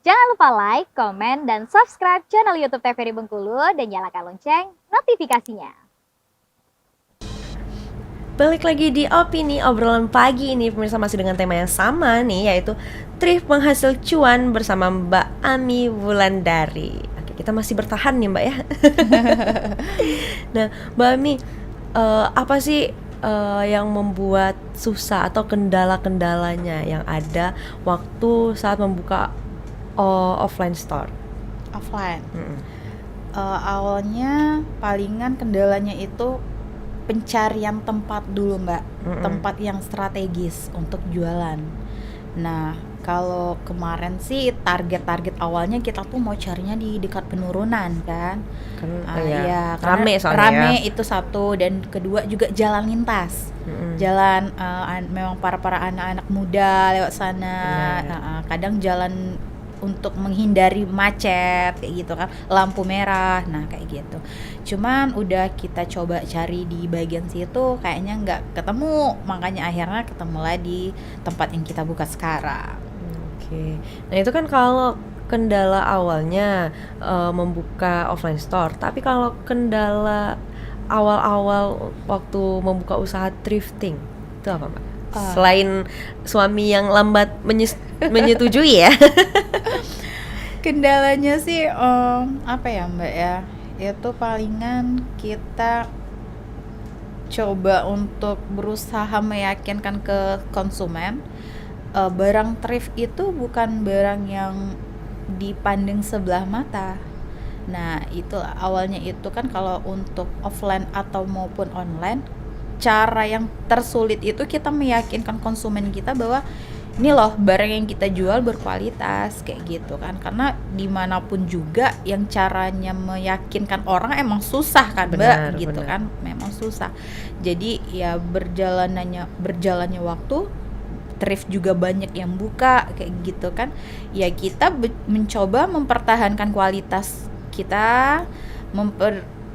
Jangan lupa like, komen, dan subscribe channel YouTube TVRI Bengkulu dan nyalakan lonceng notifikasinya. Balik lagi di Opini Obrolan Pagi ini, pemirsa, masih dengan tema yang sama nih, yaitu thrift penghasil cuan bersama Mbak Ami Wulandari. Oke, kita masih bertahan nih Mbak ya. Nah Mbak Ami, apa sih yang membuat susah atau kendala-kendalanya yang ada waktu saat membuka offline store? Offline. Awalnya palingan kendalanya itu pencarian tempat dulu Mbak, tempat yang strategis untuk jualan. Nah kalau kemarin sih target awalnya kita tuh mau carinya di dekat penurunan kan. Iya, rame soalnya rame ya. itu satu, dan kedua juga jalan lintas. Jalan memang para anak-anak muda lewat sana. Kadang jalan untuk menghindari macet kayak gitu kan, lampu merah, nah kayak gitu. Cuman udah kita coba cari di bagian situ kayaknya nggak ketemu, makanya akhirnya ketemulah di tempat yang kita buka sekarang. Oke. Nah itu kan kalau kendala awalnya membuka offline store, tapi kalau kendala awal-awal waktu membuka usaha thrifting itu apa Mbak? Selain suami yang lambat menyetujui ya. Kendalanya sih apa ya Mbak ya, itu palingan kita coba untuk berusaha meyakinkan ke konsumen barang thrift itu bukan barang yang dipandang sebelah mata. Nah itu awalnya itu kan kalau untuk offline atau maupun online, cara yang tersulit itu kita meyakinkan konsumen kita bahwa ini loh barang yang kita jual berkualitas kayak gitu kan, karena dimanapun juga yang caranya meyakinkan orang emang susah kan Mbak, gitu kan, memang susah. Jadi ya berjalannya waktu, thrift juga banyak yang buka kayak gitu kan, ya kita mencoba mempertahankan kualitas kita,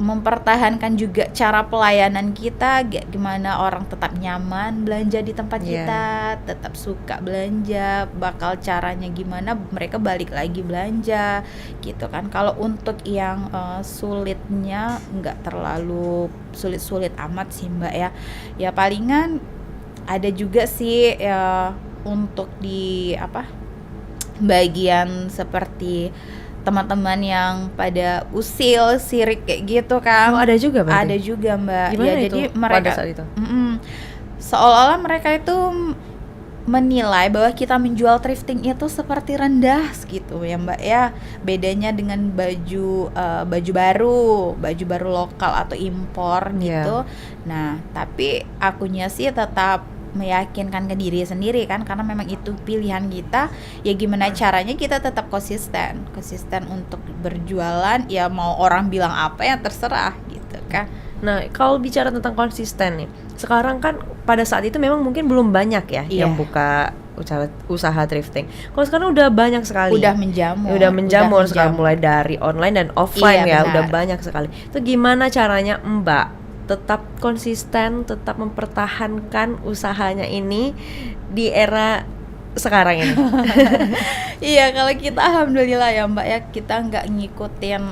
mempertahankan juga cara pelayanan kita, gimana orang tetap nyaman belanja di tempat kita, tetap suka belanja, bakal caranya gimana mereka balik lagi belanja gitu kan. Kalau untuk yang sulitnya nggak terlalu sulit-sulit amat sih Mbak ya. Ya palingan ada juga sih ya untuk di bagian seperti teman-teman yang pada usil, sirik kayak gitu kan. Ada juga Mbak? Ada juga Mbak. Gimana ya, itu jadi mereka pada saat itu? Seolah-olah mereka itu menilai bahwa kita menjual thrifting itu seperti rendah gitu ya Mbak ya. Bedanya dengan baju baru lokal atau impor gitu. Nah, tapi akunya sih tetap meyakinkan ke diri sendiri kan, karena memang itu pilihan kita. Ya gimana caranya kita tetap konsisten untuk berjualan, ya mau orang bilang apa ya terserah gitu kan. Nah kalau bicara tentang konsisten nih, sekarang kan pada saat itu memang mungkin belum banyak ya yang buka usaha thrifting. Kalau sekarang udah banyak sekali. Udah menjamur sekarang, mulai dari online dan offline udah banyak sekali. Itu gimana caranya Mbak tetap konsisten, tetap mempertahankan usahanya ini di era sekarang ini? Iya, kalau kita alhamdulillah ya Mbak ya, kita nggak ngikutin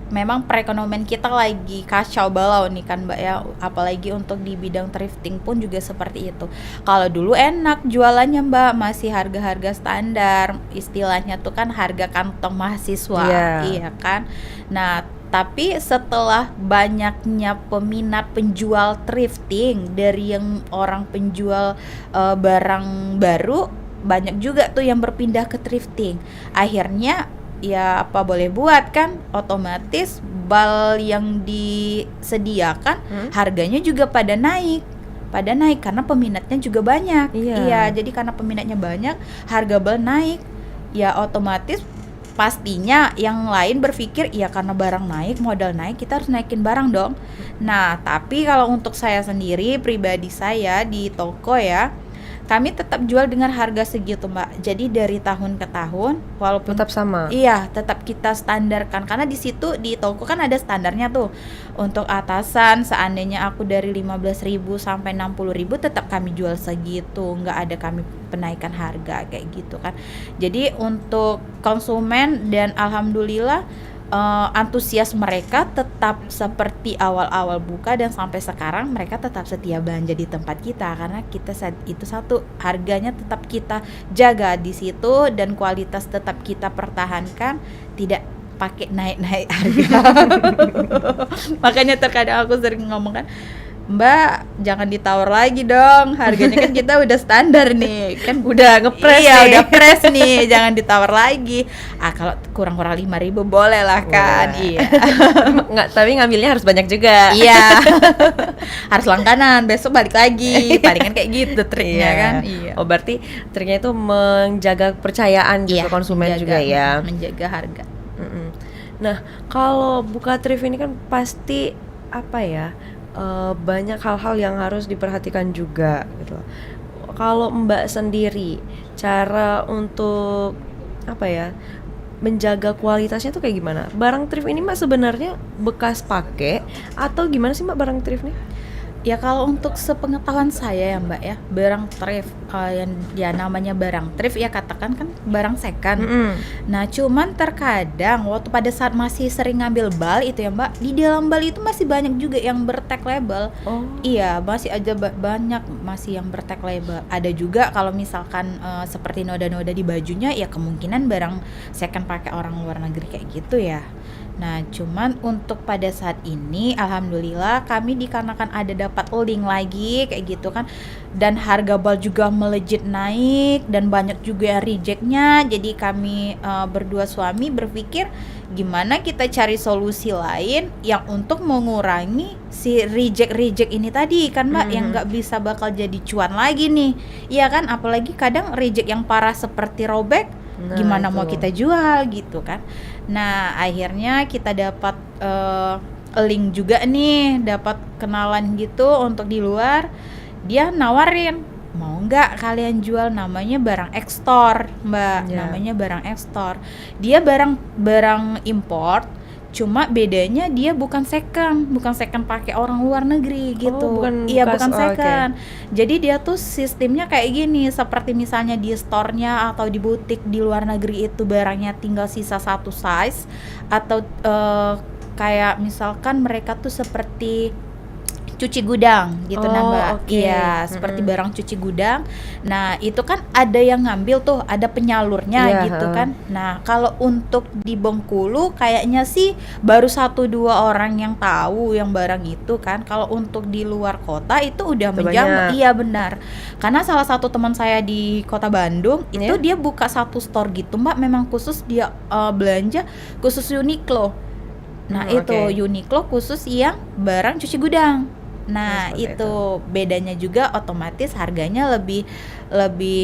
memang perekonomian kita lagi kacau balau nih kan Mbak ya, apalagi untuk di bidang thrifting pun juga seperti itu. Kalau dulu enak jualannya Mbak, masih harga-harga standar, istilahnya tuh kan harga kantong mahasiswa, iya kan. Nah tapi setelah banyaknya peminat penjual thrifting, dari yang orang penjual barang baru, banyak juga tuh yang berpindah ke thrifting. Akhirnya ya apa boleh buat kan, otomatis bal yang disediakan harganya juga pada naik karena peminatnya juga banyak. Iya, jadi karena peminatnya banyak, harga bal naik, ya otomatis pastinya yang lain berpikir ya karena barang naik, modal naik, kita harus naikin barang dong. Nah tapi kalau untuk saya sendiri, pribadi saya di toko ya, kami tetap jual dengan harga segitu Mbak. Jadi dari tahun ke tahun walaupun Tetap sama. iya, tetap kita standarkan karena di situ di toko kan ada standarnya tuh. Untuk atasan seandainya aku dari 15.000 sampai 60.000 tetap kami jual segitu, nggak ada kami penaikan harga kayak gitu kan. Jadi untuk konsumen dan alhamdulillah antusias mereka tetap seperti awal-awal buka dan sampai sekarang mereka tetap setia belanja di tempat kita karena kita itu satu harganya tetap kita jaga di situ dan kualitas tetap kita pertahankan, tidak pakai naik-naik harga. Makanya terkadang aku sering ngomong kan, Mbak, jangan ditawar lagi dong. Harganya kan kita udah standar nih. Kan Udah ngepres iya, nih. udah press nih. Jangan ditawar lagi. Kalau kurang-kurang 5.000 boleh lah kan. Boleh. Iya. Nggak, tapi ngambilnya harus banyak juga. Iya. Harus langganan, besok balik lagi. Palingan kayak gitu triknya Iya. kan. Iya. Oh, berarti triknya itu menjaga kepercayaan gitu Iya, konsumen menjaga- juga ya. Menjaga harga. Mm-mm. Nah, kalau buka thrift ini kan pasti apa ya? Banyak hal-hal yang harus diperhatikan juga gitu. Kalau Mbak sendiri, cara untuk apa ya? Menjaga kualitasnya tuh kayak gimana? Barang thrift ini Mbak sebenarnya bekas pakai atau gimana sih Mbak barang thriftnya? Ya kalau untuk sepengetahuan saya ya Mbak ya, barang thrift yang ya namanya barang thrift ya katakan kan barang second. Mm-mm. Nah cuman terkadang waktu pada saat masih sering ngambil bal itu ya Mbak, di dalam bal itu masih banyak juga yang bertag label. Oh, Iya masih aja banyak masih yang bertag label. Ada juga kalau misalkan seperti noda-noda di bajunya ya kemungkinan barang second pakai orang luar negeri kayak gitu ya. Nah, cuman untuk pada saat ini alhamdulillah kami dikarenakan ada dapat link lagi kayak gitu kan, dan harga bal juga melejit naik dan banyak juga yang rejectnya. Jadi kami berdua suami berpikir gimana kita cari solusi lain yang untuk mengurangi si reject ini tadi kan Mbak, yang nggak bisa bakal jadi cuan lagi nih. Iya kan, apalagi kadang reject yang parah seperti robek, Nah, gimana itu. mau kita jual gitu kan. Nah akhirnya kita dapat link juga nih, dapat kenalan gitu untuk di luar. Dia nawarin, mau nggak kalian jual, namanya barang ekspor Mbak. Ya. Namanya barang ekspor. Dia barang import, cuma bedanya dia bukan second pakai orang luar negeri gitu. bukan Iya bekas, bukan oh, oke. second. Jadi dia tuh sistemnya kayak gini, seperti misalnya di store-nya atau di butik di luar negeri itu barangnya tinggal sisa satu size, atau kayak misalkan mereka tuh seperti cuci gudang gitu nah Oh, Mbak. oke. Iya, seperti barang cuci gudang. Nah, itu kan ada yang ngambil tuh, ada penyalurnya Iya, gitu heeh. kan. Nah, kalau untuk di Bengkulu kayaknya sih baru 1-2 orang yang tahu yang barang itu kan. Kalau untuk di luar kota itu udah Itu menjamur. banyak. Iya, benar. Karena salah satu teman saya di Kota Bandung itu Iya. dia buka satu store gitu, Mbak, memang khusus dia belanja khusus Uniqlo. Nah, itu Oke. Uniqlo khusus yang barang cuci gudang. Nah, seperti itu bedanya juga, otomatis harganya lebih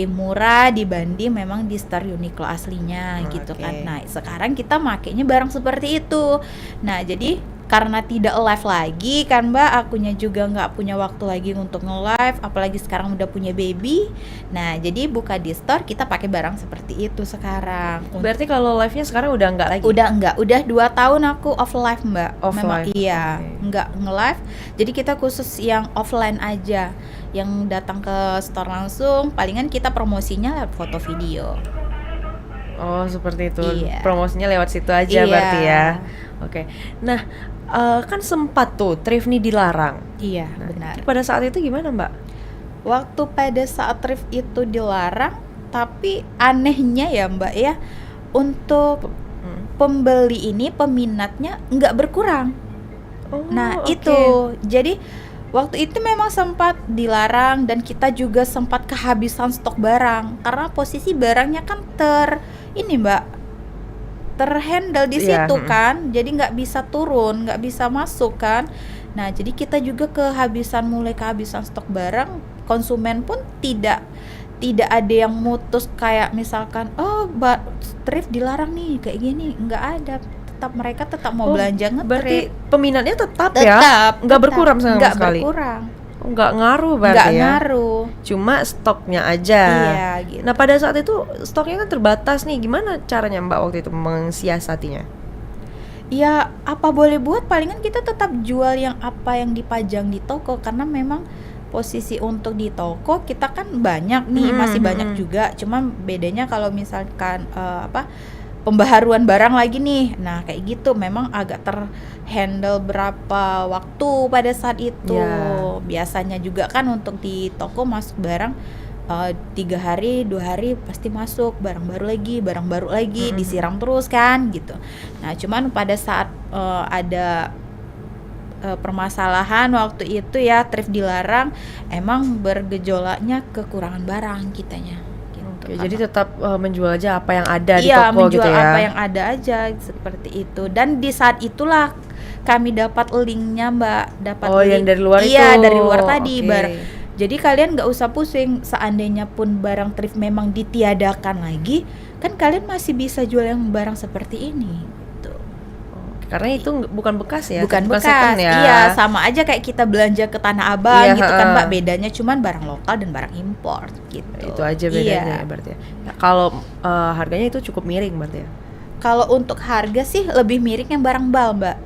murah dibanding memang di store Uniqlo aslinya gitu Oke. kan. Nah, sekarang kita makainya barang seperti itu. Nah, jadi karena tidak live lagi kan Mbak, akunya juga nggak punya waktu lagi untuk nge-live, apalagi sekarang udah punya baby. Nah, jadi buka di store kita pakai barang seperti itu sekarang. Berarti kalau live-nya sekarang udah enggak lagi? Udah 2 tahun aku off live Mbak. Off Memang live, iya, oke. nggak nge-live. Jadi kita khusus yang offline aja, yang datang ke store langsung. Palingan kita promosinya lewat foto video. Oh, seperti itu. Iya. Promosinya lewat situ aja Iya. berarti ya. Oke. Nah, kan sempat tuh thrift nih dilarang. Iya, Nah, benar. pada saat itu gimana, Mbak? Waktu pada saat thrift itu dilarang, tapi anehnya ya Mbak ya, untuk pembeli ini peminatnya nggak berkurang. Oh, Nah, oke. itu. Jadi waktu itu memang sempat dilarang dan kita juga sempat kehabisan stok barang karena posisi barangnya kan terhandle di Iya, situ kan. Jadi nggak bisa turun, nggak bisa masuk kan. Nah, jadi kita juga mulai kehabisan stok barang. Konsumen pun tidak ada yang mutus kayak misalkan thrift dilarang nih kayak gini, nggak ada. Mereka tetap mau Oh, belanja Berarti nge-thrift. peminatnya tetap ya? Nggak berkurang sama nggak sekali? berkurang. Nggak ngaruh nggak berarti ya? ngaruh. Cuma stoknya aja. Iya gitu. Nah pada saat itu stoknya kan terbatas nih, gimana caranya Mbak waktu itu mensiasatinya? Ya apa boleh buat, palingan kita tetap jual yang apa yang dipajang di toko, karena memang posisi untuk di toko kita kan banyak nih, masih banyak juga. Cuma bedanya kalau misalkan pembaharuan barang lagi nih, nah kayak gitu memang agak terhandle berapa waktu pada saat itu. Ya. Biasanya juga kan untuk di toko masuk barang 3 hari 2 hari pasti masuk barang baru lagi disiram terus kan gitu. Nah cuman pada saat ada permasalahan waktu itu ya, thrift dilarang, emang bergejolaknya kekurangan barang kitanya gitu. Oke, jadi tetap menjual aja apa yang ada di Iya, toko menjual gitu ya. apa yang ada aja seperti itu. Dan di saat itulah kami dapat linknya Mbak, dapat Oh, yang dari luar Iya, itu. dari luar tadi Oke. barang. Jadi kalian nggak usah pusing, seandainya pun barang thrift memang ditiadakan lagi, kan kalian masih bisa jual yang barang seperti ini gitu. Karena itu bukan bekas ya, Bukan bekas. second ya. Iya, sama aja kayak kita belanja ke Tanah Abang Iya, gitu kan heeh. Mbak, bedanya cuman barang lokal dan barang impor gitu. Itu aja bedanya Iya. ya berarti ya. Ya, kalau harganya itu cukup miring berarti ya. Kalau untuk harga sih lebih miring yang barang bal Mbak.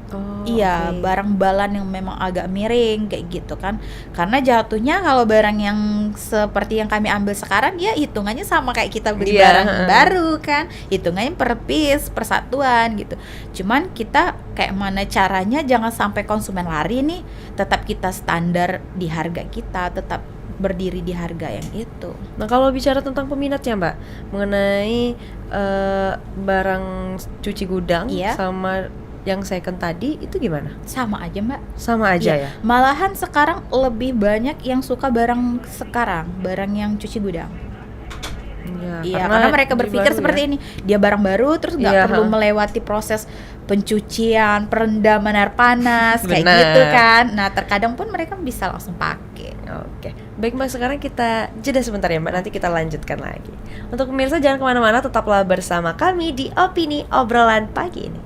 Oh, Iya, oke. barang balan yang memang agak miring kayak gitu kan. Karena jatuhnya kalau barang yang seperti yang kami ambil sekarang ya hitungannya sama kayak kita beli Iya, barang heeh. baru kan. Hitungannya per piece, per satuan gitu. Cuman kita kayak mana caranya jangan sampai konsumen lari nih, tetap kita standar di harga kita, tetap berdiri di harga yang itu. Nah kalau bicara tentang peminatnya Mbak, mengenai barang cuci gudang Iya. sama yang second tadi itu gimana? Sama aja Mbak. Sama aja Iya. ya? Malahan sekarang lebih banyak yang suka barang sekarang, barang yang cuci gudang. Iya, karena mereka jadi berpikir baru seperti ya? ini, dia barang baru terus nggak Iya, perlu ha. melewati proses pencucian, perendaman air panas kayak Benar. gitu kan. Nah terkadang pun mereka bisa langsung pakai. Oke, baik Mbak, sekarang kita jeda sebentar ya Mbak, nanti kita lanjutkan lagi. Untuk pemirsa jangan kemana-mana, tetaplah bersama kami di Opini Obrolan Pagi ini.